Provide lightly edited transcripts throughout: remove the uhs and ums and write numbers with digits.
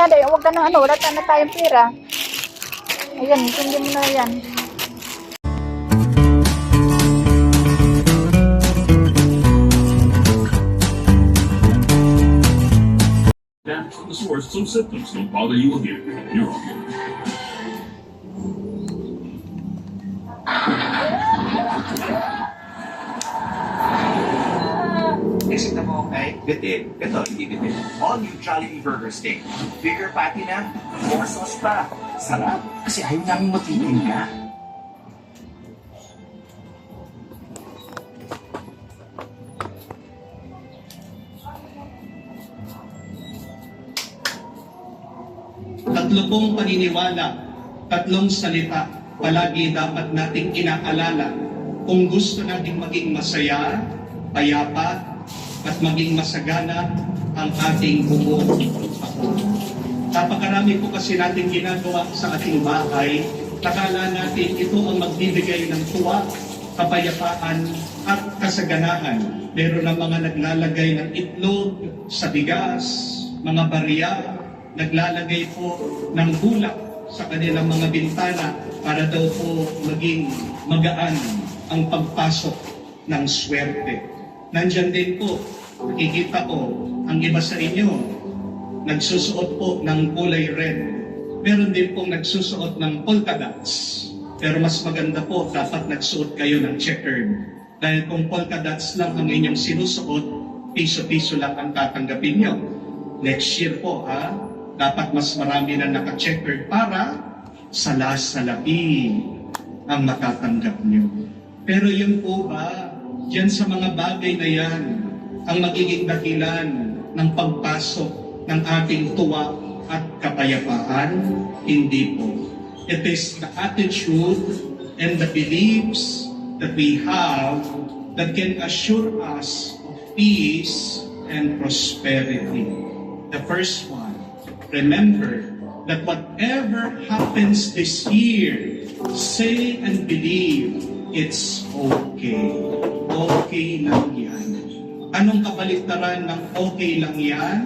na, dahil huwag ka na ano, wala na tayong pera. Ayan, hindi mo na yan. That's from the source so symptoms don't bother you again. You're okay. Isip na mo, okay? Bitin. Ito, hindi bitin. All new Jollibee Burger Steak. Bigger patty na, more sauce pa. Sarap. Kasi ayaw namin matitin ka. Tatlo pong paniniwala, tatlong salita, palagi dapat nating inaalala kung gusto nating maging masaya, payapa, at maging masagana ang ating buong ako. Napakarami po kasi natin ginagawa sa ating bahay, nakala natin ito ang magbibigay ng tuwa, kapayapaan at kasaganahan. Meron ng mga naglalagay ng itlog sa bigas, mga barya, naglalagay po ng bulak sa kanilang mga bintana para daw po maging magaan ang pagpasok ng swerte. Nandyan din po, nakikita ko, ang iba sa inyo, nagsusuot po ng kulay red. Meron din pong nagsusuot ng polka dots. Pero mas maganda po, dapat nagsuot kayo ng checkered. Dahil kung polka dots lang ang inyong sinusuot, piso-piso lang ang tatanggapin nyo. Next year po, dapat mas marami na naka-checkered para salas-salapi ang matatanggap nyo. Pero yun po ba, diyan sa mga bagay na yan, ang magiging dahilan ng pagpasok ng ating tuwa at kapayapaan? Hindi po. It is the attitude and the beliefs that we have that can assure us of peace and prosperity. The first one, remember that whatever happens this year, say and believe it's okay. Okay lang yan. Anong kabaliktaran ng okay lang yan?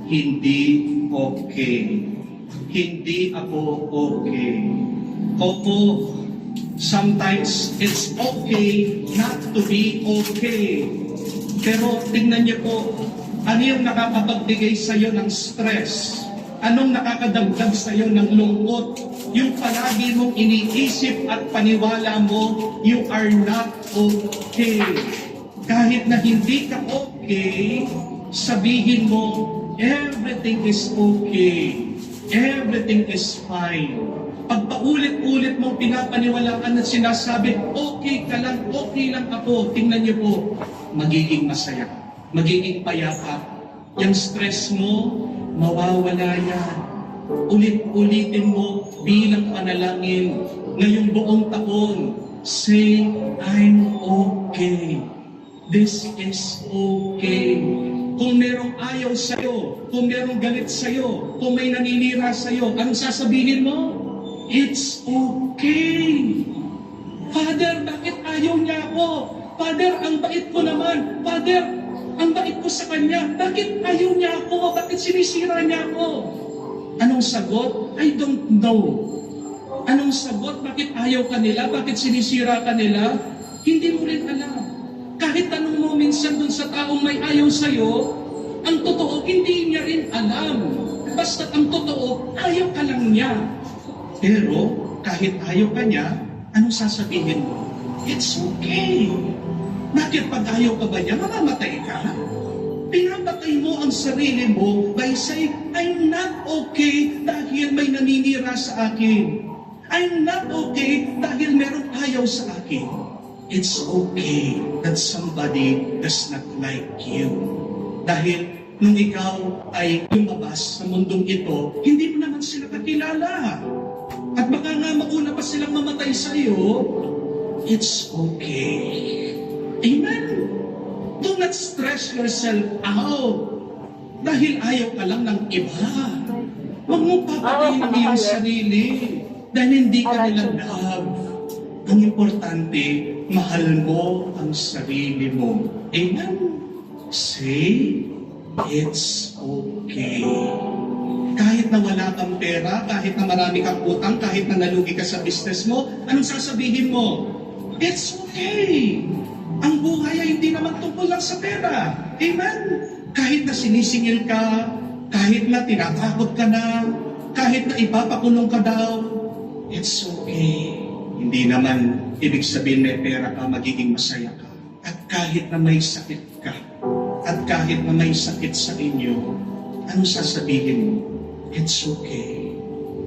Hindi okay. Hindi ako okay. Opo, sometimes it's okay not to be okay. Pero tingnan niyo po, ano yung nakakapagbigay sa'yo ng stress? Anong nakakadagdag sa'yo ng lungkot? Yung palagi mong iniisip at paniwala mo, you are not okay. Kahit na hindi ka okay, sabihin mo, everything is okay. Everything is fine. Pag paulit-ulit mong pinapaniwalaan at sinasabi, okay ka lang, okay lang ako, tingnan niyo po, magiging masaya, magiging payapa. Yung stress mo, mawawala yan. Ulit-ulitin mo bilang panalangin ngayong buong taon. Say, I'm okay. This is okay. Kung merong ayaw sa'yo, kung merong galit sa'yo, kung may naninira sa'yo, anong sasabihin mo? It's okay. Father, bakit ayaw niya ako? Father, ang bait ko naman. Father, ang bait ko sa kanya. Bakit ayaw niya ako? Bakit sinisira niya ako? Anong sagot? I don't know. Anong sagot? Bakit ayaw ka nila? Bakit sinisira ka nila? Hindi mo rin alam. Kahit tanong mo minsan dun sa taong may ayaw sa'yo, ang totoo, hindi niya rin alam. Basta ang totoo, ayaw ka lang niya. Pero, kahit ayaw ka niya, anong sasabihin mo? It's okay. Bakit pag ayaw ka ba niya, mamamatay ka? Pinapatay mo ang sarili mo by saying, I'm not okay dahil may naninira sa akin. I'm not okay dahil merong ayaw sa akin. It's okay that somebody does not like you. Dahil nung ikaw ay lumabas sa mundong ito, hindi mo naman sila kakilala. At baka nga mauna pa silang mamatay sa iyo, it's okay. Amen? Do not stress yourself out dahil ayaw ka lang ng iba. Huwag mong papatayin ang iyong sarili dahil hindi ka nila love. Ang importante, mahal mo ang sarili mo. Amen? Say, it's okay. Kahit na wala kang pera, kahit na marami kang utang, kahit na nalugi ka sa business mo, anong sasabihin mo? It's okay. Ang buhay ay hindi naman tungkol lang sa pera. Amen? Kahit na sinisingil ka, kahit na tinatakot ka na, kahit na ipapakulong ka daw, it's okay. Hindi naman ibig sabihin may pera ka, magiging masaya ka. At kahit na may sakit ka, at kahit na may sakit sa inyo, anong sasabihin mo? It's okay.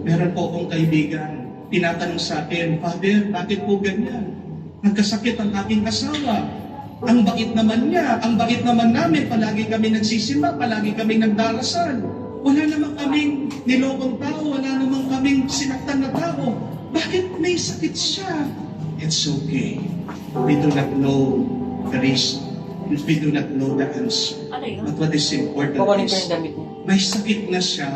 Meron po akong kaibigan, tinatanong sa akin, Father, bakit po ganyan? Nagkasakit ang aking asawa. Ang bait naman niya, ang bait naman namin, palagi kami nagsisimba, palagi kami nagdarasal. Wala namang kaming nilokong tao, wala namang kaming sinaktan na tao. Bakit may sakit siya? It's okay. We do not know the reason. We do not know the answer. But what is important Kukunin ko is, yung damit mo. may sakit na siya,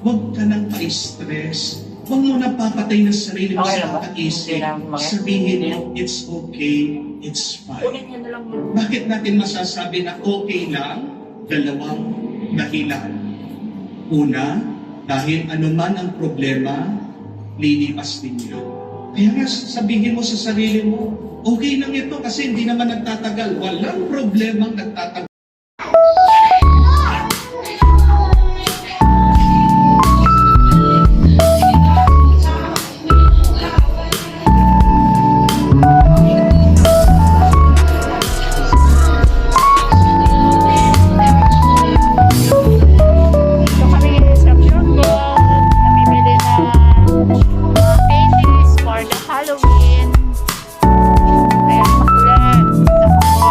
huwag ka nang pa-stress. Huwag mo nang papatay ng sarili mo Okay sa lang ba? kakaisip. Hindi na makaya? Sabihin Hindi mo, it's okay, it's fine. Ulit niya na lang yun. Bakit natin masasabi na okay lang? Dalawang dahilan. Una, dahil anuman ang problema, lilipas din yun. Kaya nga sabihin mo sa sarili mo, okay lang ito kasi hindi naman nagtatagal. Walang problemang nagtatagal. Ito kami sa Pure Gold. Namimili ng mga candies for the Halloween. Kaya makulit. Sa ako.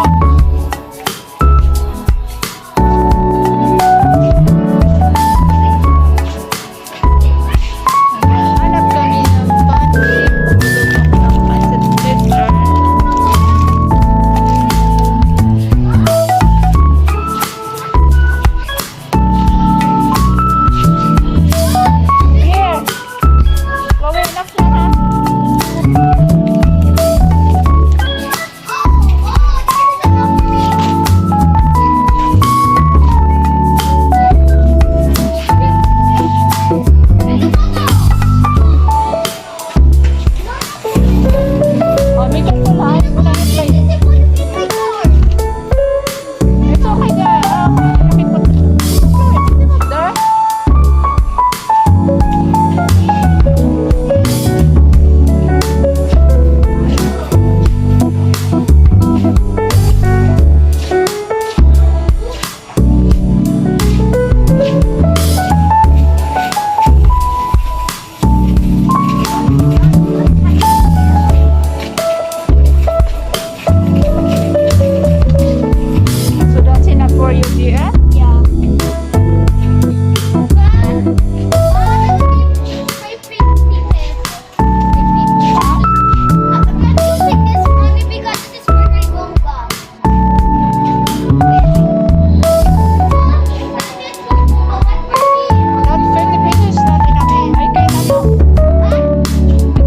Hanap kami ng candy. Lutong ng pancit fritter. Here. Gawin na po ha. Oh, may ganito lahat. Wala na play. It's okay ka. There? So that's enough for you, dear? Yeah. Not 20 pesos, not enough. I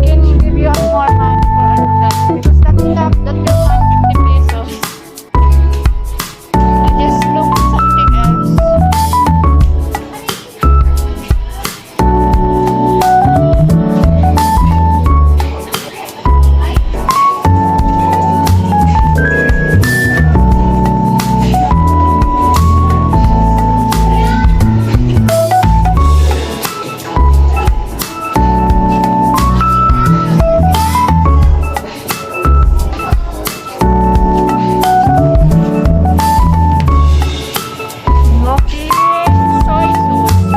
can give you more money for ano that. Because that's enough. That will want 50 pesos. I just look something else. Smoky soy sauce.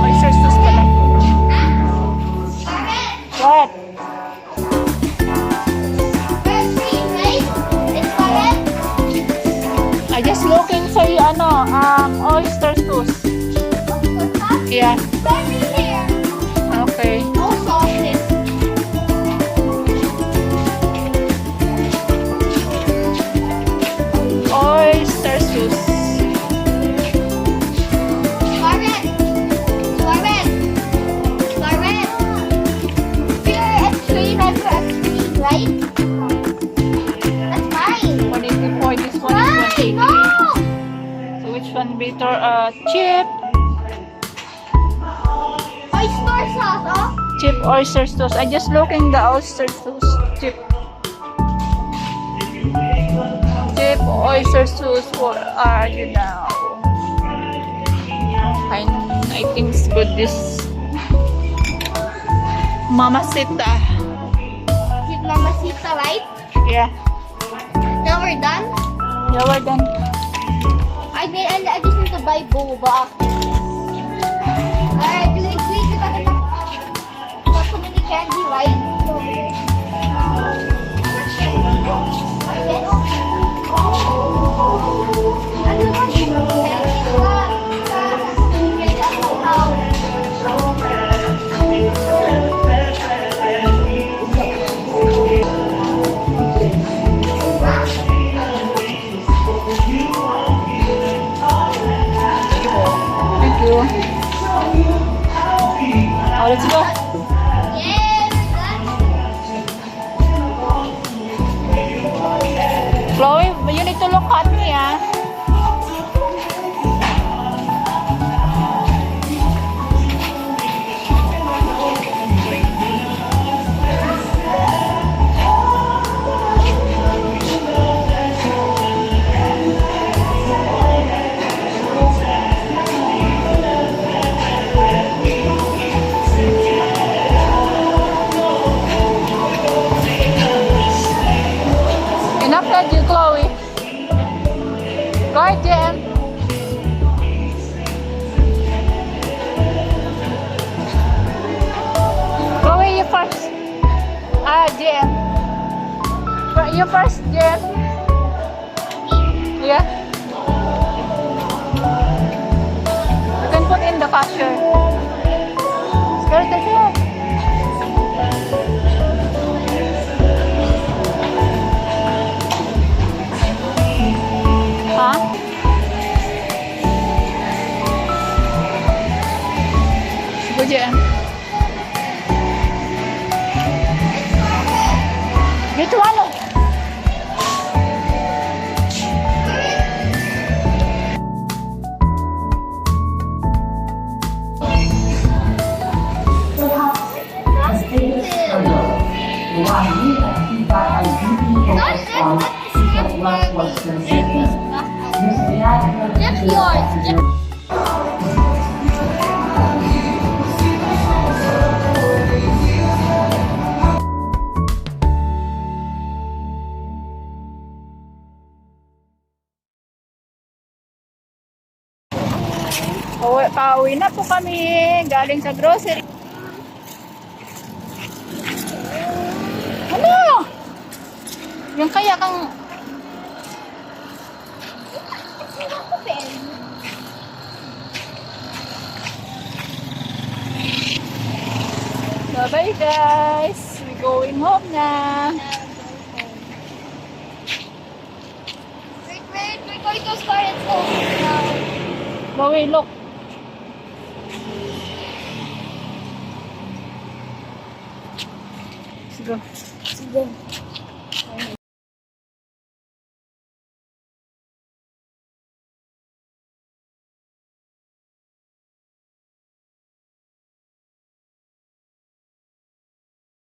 Oyster sauce pala. What? I just looking for you, oyster sauce. Yeah. Okay. Oyster sauce. Right? That's mine. 184, this one Mine! is 180. No! one bitter chip. Oyster sauce, oh. Chip oyster sauce. I just looking the oyster sauce chip. Chip oyster sauce for you now. I think it's good. This Mamacita. With Mamacita, right? Yeah. Now we're done. Yeah, we're done. I just need to buy boba. Alright, do it quick because got so many candy, right? Thank you. Oh, let's go. Yes, Chloe, you need to look at me, ah. Enough that you, Chloe. Go ahead, Jem. Chloe, you first. Jem. You first, Jem. Yeah. You can put in the cashier. Skirt it here. Ha? Sige, Jem. Dito, ano? Just yours. Just Pauwi na po kami. Galing sa grocery. Ano? Yung kaya kang... Bye-bye, guys. We're going home na. wait, we're going to start at home now. Chloe, look. Let's go. Sige.